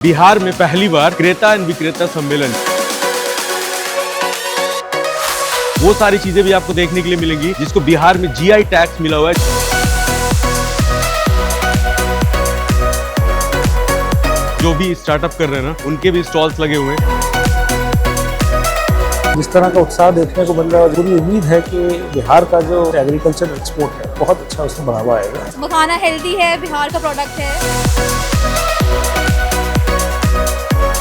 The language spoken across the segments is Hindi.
बिहार में पहली बार क्रेता एंड विक्रेता सम्मेलन। वो सारी चीजें भी आपको देखने के लिए मिलेंगी जिसको बिहार में जीआई टैक्स मिला हुआ है। जो भी स्टार्टअप कर रहे हैं ना, उनके भी स्टॉल्स लगे हुए हैं। जिस तरह का उत्साह देखने को मिल रहा है, और पूरी उम्मीद है कि बिहार का जो एग्रीकल्चर एक्सपोर्ट है बहुत अच्छा उसमें बढ़ावा आएगा। मखाना हेल्दी है, बिहार का प्रोडक्ट है।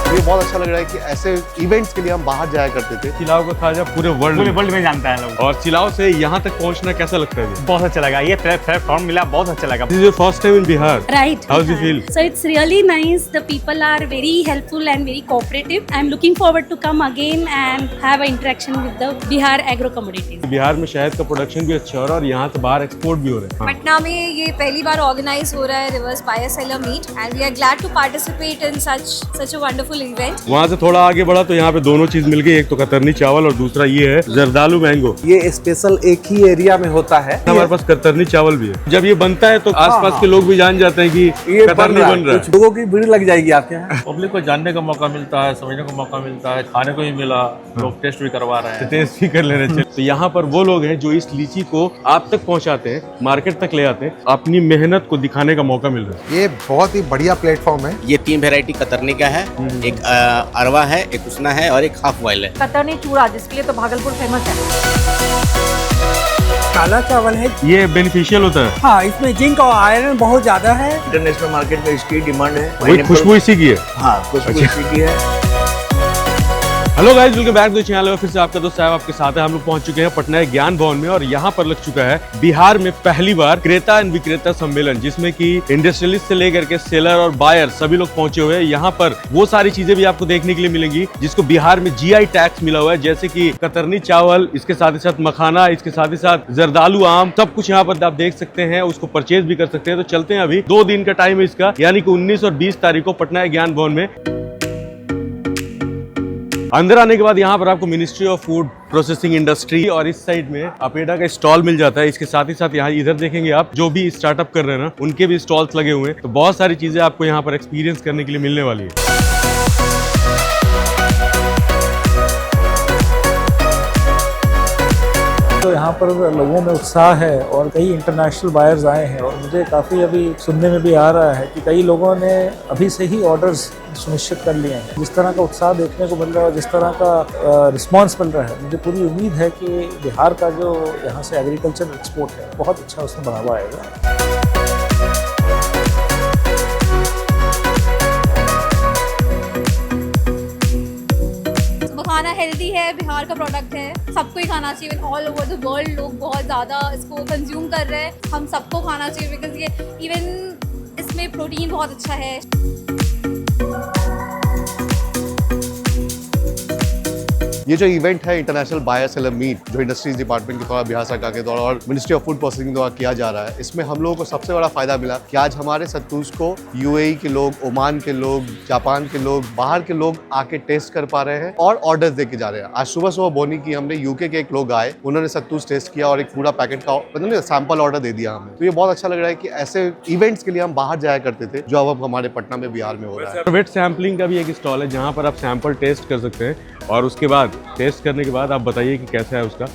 ये बहुत अच्छा लग रहा है कि ऐसे इवेंट्स के लिए हम बाहर जाया करते थे। सिलाव का खाजा पूरे वर्ल्ड में जानता है लोग। और सिलाव से यहाँ तक पहुँचना कैसा लगता है? बहुत अच्छा लगा, ये प्लेटफॉर्म मिला, बहुत अच्छा लगा। This is your first time in Bihar, Right. How do you feel? So it's really nice. The people are very helpful and very cooperative. I'm looking forward to come again and have an interaction with the Bihar agro commodities. Bihar में शहद का प्रोडक्शन भी अच्छा हो रहा है और यहाँ से बाहर एक्सपोर्ट भी हो रहा है। पटना में ये पहली बार ऑर्गेनाइज हो रहा है reverse buyer seller meet and we are glad to participate in such a wonderful event. वहाँ से थोड़ा आगे बढ़ा तो यहाँ पे दोनों चीज मिल गई, एक तो कतरनी चावल और दूसरा ये है जरदालू मैंगो। ये स्पेशल एक ही एरिया में होता है। हमारे पास कतरनी चावल भी है। जब ये बनता है तो आसपास के लोग भी जान जाते हैं कि ये कतरनी बन रहा है। कुछ लोगों की भीड़ लग जाएगी आपके यहाँ। पब्लिक को जानने का मौका मिलता है, समझने का मौका मिलता है, खाने को भी मिला, लोग टेस्ट भी करवा रहे हैं। टेस्ट भी कर ले रहे हैं। तो यहाँ पर वो लोग हैं जो इस लीची को आप तक पहुँचाते हैं, मार्केट तक ले आते हैं, अपनी मेहनत को दिखाने का मौका मिल रहा है। ये बहुत ही बढ़िया प्लेटफॉर्म है। ये 3 वैरायटी कतरनी का है, एक अरवा है, एक उसना है और एक हाफ बॉयल है। कतरनी चूड़ा जिसके लिए तो भागलपुर फेमस है। काला चावल है। ये बेनिफिशियल होता है। हाँ, इसमें जिंक और आयरन बहुत ज्यादा है। इंटरनेशनल मार्केट में इसकी डिमांड है। वही खुशबू इसी की है। हाँ, खुशबू इसी की है। Hello guys, welcome back to the channel. फिर से आपका दोस्त साहब आपके साथ है। हम लोग पहुंच चुके हैं पटना ज्ञान भवन में और यहाँ पर लग चुका है बिहार में पहली बार क्रेता एंड विक्रेता सम्मेलन, जिसमें कि इंडस्ट्रियलिस्ट से लेकर के सेलर और बायर सभी लोग पहुंचे हुए हैं। यहाँ पर वो सारी चीजें भी आपको देखने के लिए मिलेंगी जिसको बिहार में जीआई टैक्स मिला हुआ है, जैसे कि कतरनी चावल, इसके साथ ही साथ मखाना, इसके साथ ही साथ जरदालू आम, सब कुछ यहाँ पर आप देख सकते हैं। उसको परचेज भी कर सकते हैं। तो चलते हैं, अभी 2 दिन का टाइम है इसका, यानी कि 19 और 20 तारीख को पटना ज्ञान भवन में। अंदर आने के बाद यहाँ पर आपको ministry of food processing industry और इस साइड में अपेडा का स्टॉल मिल जाता है। इसके साथ ही साथ यहाँ इधर देखेंगे आप, जो भी स्टार्टअप कर रहे हैं ना, उनके भी स्टॉल्स लगे हुए हैं। तो बहुत सारी चीजें आपको यहाँ पर एक्सपीरियंस करने के लिए मिलने वाली है। तो यहाँ पर लोगों में उत्साह है और कई इंटरनेशनल बायर्स आए हैं, और मुझे काफ़ी अभी सुनने में भी आ रहा है कि कई लोगों ने अभी से ही ऑर्डर्स सुनिश्चित कर लिए हैं। जिस तरह का उत्साह देखने को मिल रहा है और जिस तरह का रिस्पांस मिल रहा है, मुझे पूरी उम्मीद है कि बिहार का जो यहाँ से एग्रीकल्चर एक्सपोर्ट है बहुत अच्छा उसमें बढ़ावा आएगा। मखाना हेल्दी है, बिहार का प्रोडक्ट है, सबको ही खाना चाहिए। ऑल ओवर द वर्ल्ड लोग बहुत ज़्यादा इसको कंज्यूम कर रहे हैं। हम सबको खाना चाहिए बिकॉज ये इवन इसमें प्रोटीन बहुत अच्छा है। ये जो इवेंट है इंटरनेशनल बायोसेलर मीट, जो इंडस्ट्रीज डिपार्टमेंट के द्वारा बिहार सरकार के द्वारा और मिनिस्ट्री ऑफ फूड प्रोसेसिंग द्वारा किया जा रहा है, इसमें हम लोगों को सबसे बड़ा फायदा मिला कि आज हमारे सत्तूस को यूएई के लोग, ओमान के लोग, जापान के लोग, बाहर के लोग आके टेस्ट कर पा रहे हैं और ऑर्डर्स दे के जा रहे हैं। आज सुबह सुबह बोनी की हमने यूके के एक लोग आए, उन्होंने सत्तूस टेस्ट किया और एक पूरा पैकेट का मतलब सैंपल ऑर्डर दे दिया हमें। तो ये बहुत अच्छा लग रहा है कि ऐसे इवेंट्स के लिए हम बाहर जाया करते थे, जो अब हमारे पटना में बिहार में हो रहा है। वेट सैम्पलिंग का भी एक स्टॉल है जहाँ पर आप सैंपल टेस्ट कर सकते हैं और उसके बाद टेस्ट करने के बाद आप बताइए कि कैसा है उसका।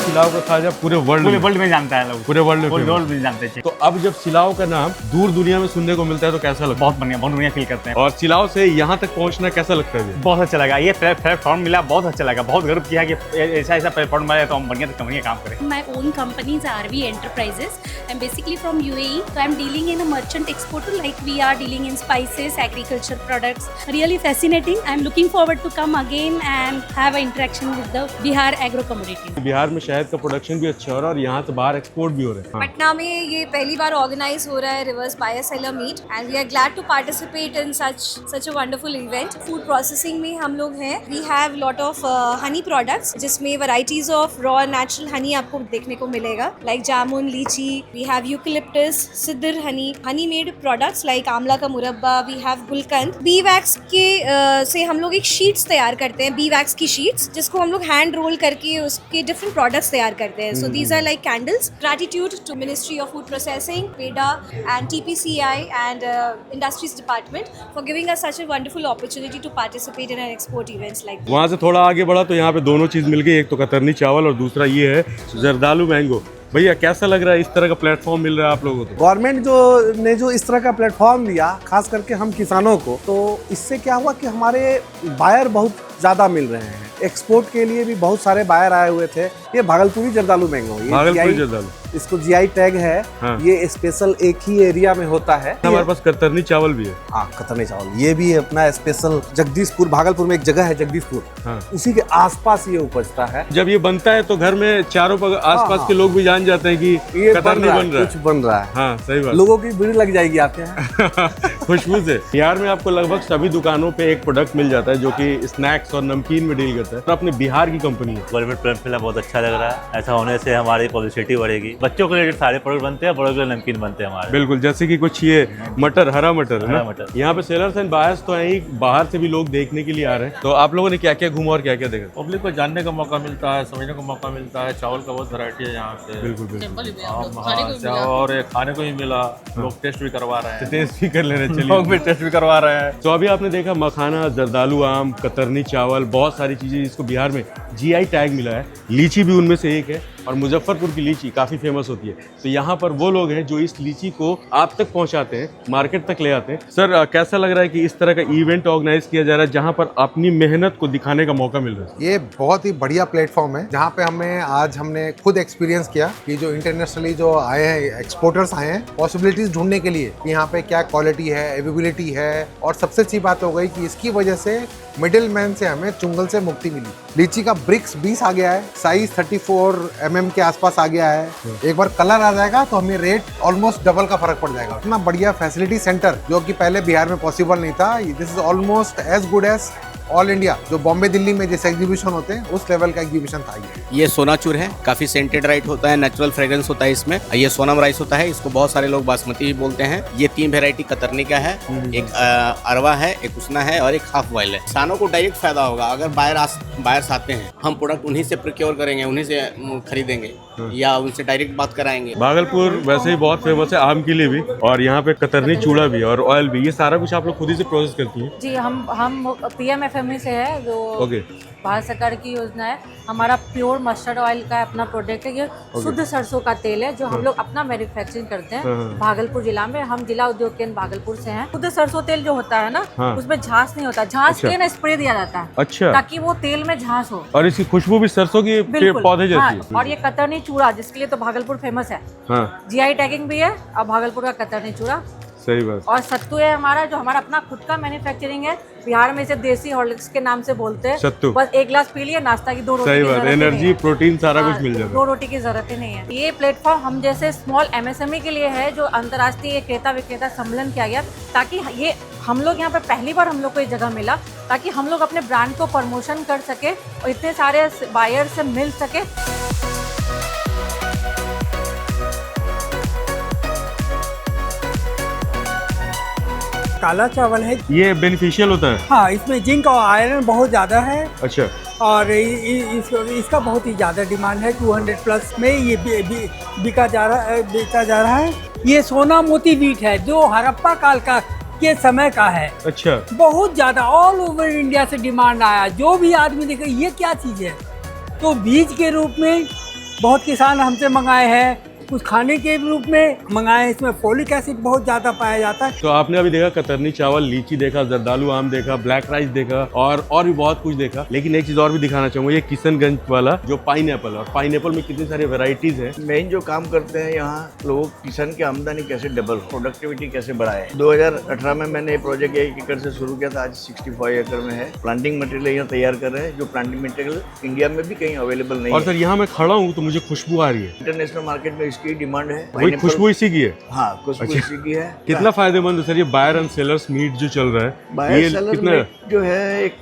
सिलाव का खाजा पूरे वर्ल्ड में जानता है लोग। पूरे वर्ल्ड में जानते हैं। तो अब जब सिलाव का नाम दूर दुनिया में सुनने को मिलता है तो कैसा लगता है? बहुत बढ़िया फील करते हैं। और सिलाव से यहाँ तक पहुँचना कैसा लगता है? बहुत अच्छा लगा, ये प्लेटफॉर्म मिला, बहुत अच्छा लगा। बहुत गर्व किया कि ऐसा प्लेटफॉर्म मिला तो हम बढ़िया काम करें। My own company is RV Enterprises. I'm basically from UAE, so I'm dealing in a merchant exporter, like we are dealing in spices, agriculture products. Really fascinating. I'm looking forward to come again and have an interaction with the Bihar agro commodities. Bihar में शहद का प्रोडक्शन भी अच्छा हो रहा है और यहाँ से बाहर एक्सपोर्ट भी हो रहा है। हाँ। पटना में ये पहली बार ऑर्गेनाइज हो रहा है reverse buyer seller meet and we are glad to participate in such a wonderful event. Food processing में हम लोग हैं। We have lot of honey products, जिसमें varieties of raw natural honey आपको देखने को मिलेगा, लाइक जामुन, लीची। वी हैव यूकलिप्टस, सिद्र हनी मेड प्रोडक्ट्स लाइक आंवला का मुरब्बा। वी हैव गुलकंद। बी वैक्स के से हम लोग एक शीट्स तैयार करते हैं, बी वैक्स की शीट्स, जिसको हम लोग हैंड रोल करके उसके डिफरेंट प्रोडक्ट्स तैयार करते हैं. So these are like candles. Gratitude to Ministry of Food Processing, PEDA and TPCI and Industries Department for giving us such a wonderful opportunity to participate in an export events like this. वहाँ से थोड़ा आगे बढ़ा तो यहाँ पे दोनों चीज़ मिल गई, एक तो कतरनी चावल और दूसरा ये है जरदालू मैंगो. भैया कैसा लग रहा है, इस तरह का प्लेटफॉर्म मिल रहा है आप लोगों को? गवर्नमेंट ने जो इस तरह का प्लेटफॉर्म दिया, खास करके हम किसानों को, तो इससे क्या हुआ कि हमारे बायर बहुत ज़्यादा मिल रहे हैं. एक्सपोर्ट के लिए भी बहुत सारे बायर आए हुए थे. ये भागलपुरी जरदालू मैंगो, भागलपुरी जरदालू, इसको जीआई टैग है. हाँ. ये स्पेशल एक ही एरिया में होता है. हमारे पास कतरनी चावल भी है. हाँ, कतरनी चावल ये भी है अपना स्पेशल. जगदीशपुर, भागलपुर में एक जगह है जगदीशपुर, हाँ. उसी के आसपास ये उपजता है. जब ये बनता है तो घर में चारों आसपास के लोग भी जान जाते हैं कि ये कतरनी बन रहा है, कुछ बन रहा है. हाँ सही बात. लोगों की भीड़ लग जाएगी आपके यहाँ. खुशबू से. बिहार में आपको लगभग सभी दुकानों पे एक प्रोडक्ट मिल जाता है जो कि स्नैक्स और नमकीन में डील करता है. तो अपने बिहार की कंपनी है. गवर्नमेंट प्लेटफॉर्म बहुत अच्छा लग रहा है. ऐसा होने से हमारी पब्लिसिटी बढ़ेगी. बच्चों के लिए सारे प्रोडक्ट बनते हैं, बड़ों के लिए नमकीन बनते हैं हमारे. बिल्कुल, जैसे कि कुछ ये मटर, हरा मटर है हरा ना. मटर. यहाँ पे सेलर्स एंड बायर्स तो हैं ही, बाहर से भी लोग देखने के लिए आ रहे हैं. तो आप लोगों ने क्या क्या घूमा और क्या क्या देखा? पब्लिक को जानने का मौका मिलता है, समझने का मौका मिलता है. चावल का बहुत वैरायटी है यहाँ पे. बिल्कुल बिल्कुल. और ये खाने को ही मिला. लोग टेस्ट भी करवा रहे हैं. टेस्ट भी कर ले रहे हैं. चलिए, लोग भी टेस्ट भी करवा रहे हैं. तो अभी आपने देखा मखाना, जरदालू आम, कतरनी चावल, बहुत सारी चीज़ें जिसको बिहार में जीआई टैग मिला है. लीची भी उनमें से एक है और मुजफ्फरपुर की लीची काफ़ी फेमस होती है. तो यहाँ पर वो लोग हैं जो इस लीची को आप तक पहुँचाते हैं, मार्केट तक ले आते हैं. सर कैसा लग रहा है कि इस तरह का इवेंट ऑर्गेनाइज किया जा रहा है जहाँ पर अपनी मेहनत को दिखाने का मौका मिल रहा है? ये बहुत ही बढ़िया प्लेटफॉर्म है जहाँ पे हमने खुद एक्सपीरियंस किया कि जो इंटरनेशनली जो आए हैं एक्सपोर्टर्स आए हैं पॉसिबिलिटीज ढूंढने के लिए कि यहाँ पे क्या क्वालिटी है, अवेलेबिलिटी है. और सबसे अच्छी बात हो गई कि इसकी वजह से मिडिल मैन से हमें चुंगल से मुक्ति मिली. लीची का ब्रिक्स 20 आ गया है, साइज 34 mm के आसपास आ गया है. एक बार कलर आ जाएगा तो हमें रेट ऑलमोस्ट डबल का फर्क पड़ जाएगा. इतना बढ़िया फैसिलिटी सेंटर जो कि पहले बिहार में पॉसिबल नहीं था. This is almost as good as all India. जो बॉम्बे दिल्ली में जैसे एग्जीबिशन होते हैं उस लेवल का एग्जीबिशन था ये सोनाचूर है. काफी सेंटेड राइस होता है, नेचुरल फ्रेग्रेंस होता है इसमें. ये सोनम राइस होता है, इसको बहुत सारे लोग बासमती भी बोलते हैं. ये 3 वेरायटी कतरनी का है, एक अरवा है, एक उसना है और एक हाफ बॉयल है. किसानों को डायरेक्ट फायदा होगा. अगर बायर्स आते हैं, हम प्रोडक्ट उन्हीं से प्रोक्योर करेंगे, उन्हीं से खरीदेंगे या उनसे डायरेक्ट बात कराएंगे. भागलपुर वैसे ही बहुत फेमस है आम के लिए भी, और यहाँ पे कतरनी चूड़ा भी और ऑयल भी. ये सारा कुछ आप लोग खुद ही से प्रोसेस करती हैं? जी, हम PMFME से है, जो ओके. भारत सरकार की योजना है. हमारा प्योर मस्टर्ड ऑयल का अपना प्रोडक्ट है. ये शुद्ध सरसों का तेल है जो हम लोग अपना मैन्युफैक्चरिंग करते हैं भागलपुर जिला में. हम जिला उद्योग केंद्र भागलपुर से हैं. शुद्ध सरसों तेल जो होता है ना, उसमें झांस नहीं होता. झांस के ना स्प्रे दिया जाता है. अच्छा. ताकि वो तेल में झांस हो. और इसकी खुशबू भी सरसों की पौधे जैसी है. और ये कतरनी चूड़ा जिसके लिए तो भागलपुर फेमस है. जीआई टैगिंग भी है और भागलपुर का कतरनी चूड़ा. सही बात. और सत्तू है हमारा, जो हमारा अपना खुद का मैन्युफैक्चरिंग है. बिहार में इसे देसी हॉर्लिक्स के नाम से बोलते हैं. सत्तू. बस एक गिलास पी लिए, नाश्ता की 2 रोटी. सही बात. एनर्जी, प्रोटीन सारा कुछ मिल जाता है. 2 रोटी की जरूरत ही नहीं है. ये प्लेटफॉर्म हम जैसे स्मॉल MSME के लिए है, जो अंतर्राष्ट्रीय क्रेता विक्रेता सम्मेलन किया गया, ताकि ये हम लोग यहाँ पे पहली बार हम लोग को ये जगह मिला, ताकि हम लोग अपने ब्रांड को प्रमोशन कर सके और इतने सारे बायर से मिल सके. काला चावल है, ये बेनिफिशियल होता है. हाँ, इसमें जिंक और आयरन बहुत ज़्यादा है. अच्छा. और इसका बहुत ही ज़्यादा डिमांड है. 200+ में ये बेचा जा रहा है. ये सोना मोती वीट है जो हड़प्पा काल का के समय का है. अच्छा. बहुत ज़्यादा ऑल ओवर इंडिया से डिमांड आया. जो भी आदमी देखे ये क्या चीज़ है, तो बीज के रूप में बहुत किसान हमसे मंगाए हैं, कुछ खाने के रूप में मंगाए. इसमें फोलिक एसिड बहुत ज़्यादा पाया जाता है. तो आपने अभी देखा कतरनी चावल, लीची देखा, जरदालू आम देखा, ब्लैक राइस देखा और भी बहुत कुछ देखा. लेकिन एक चीज और भी दिखाना चाहूंगा, ये किशनगंज वाला जो पाइनएप्पल, और पाइनएप्पल में कितनी सारी वेराइटीज है. मेन जो काम करते हैं यहाँ लोग, किसान की आमदनी कैसे डबल, प्रोडक्टिविटी कैसे बढ़ाए. 2018 में मैंने ये प्रोजेक्ट 1 एकड़ से शुरू किया था. आज 65 एकड़ में है. प्लांटिंग मटेरियल यहाँ तैयार कर रहे हैं, जो प्लांटिंग मटेरियल इंडिया में भी कहीं अवेलेबल नहीं और सर यहाँ मैं खड़ा हूँ तो मुझे खुशबू आ रही है. इंटरनेशनल मार्केट में इसकी डिमांड है. वही खुशबू इसी की है. हाँ, खुशबू इसी की है. कितना फायदेमंद है सर ये बायर एंड सेलर्स मीट जो चल रहा है. बायर सेलर मीट जो है एक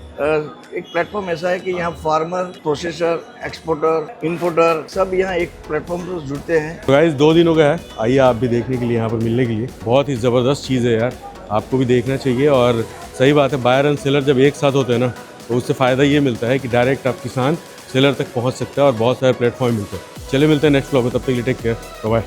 प्लेटफॉर्म ऐसा है कि यहाँ फार्मर, प्रोसेसर, एक्सपोर्टर, इंपोर्टर सब यहाँ एक प्लेटफॉर्म पर जुड़ते हैं. तो गाइस 2 दिन हो गया है, आइए आप भी देखने के लिए, यहाँ पर मिलने के लिए. बहुत ही ज़बरदस्त चीज़ है यार, आपको भी देखना चाहिए. और सही बात है, बायर एंड सेलर जब एक साथ होते हैं ना, तो उससे फ़ायदा ये मिलता है कि डायरेक्ट आप किसान सेलर तक पहुंच सकता है और बहुत सारे प्लेटफॉर्म मिलते हैं। चलिए मिलते हैं नेक्स्ट ब्लॉग में, तब तक के लिए टेक केयर, बाय।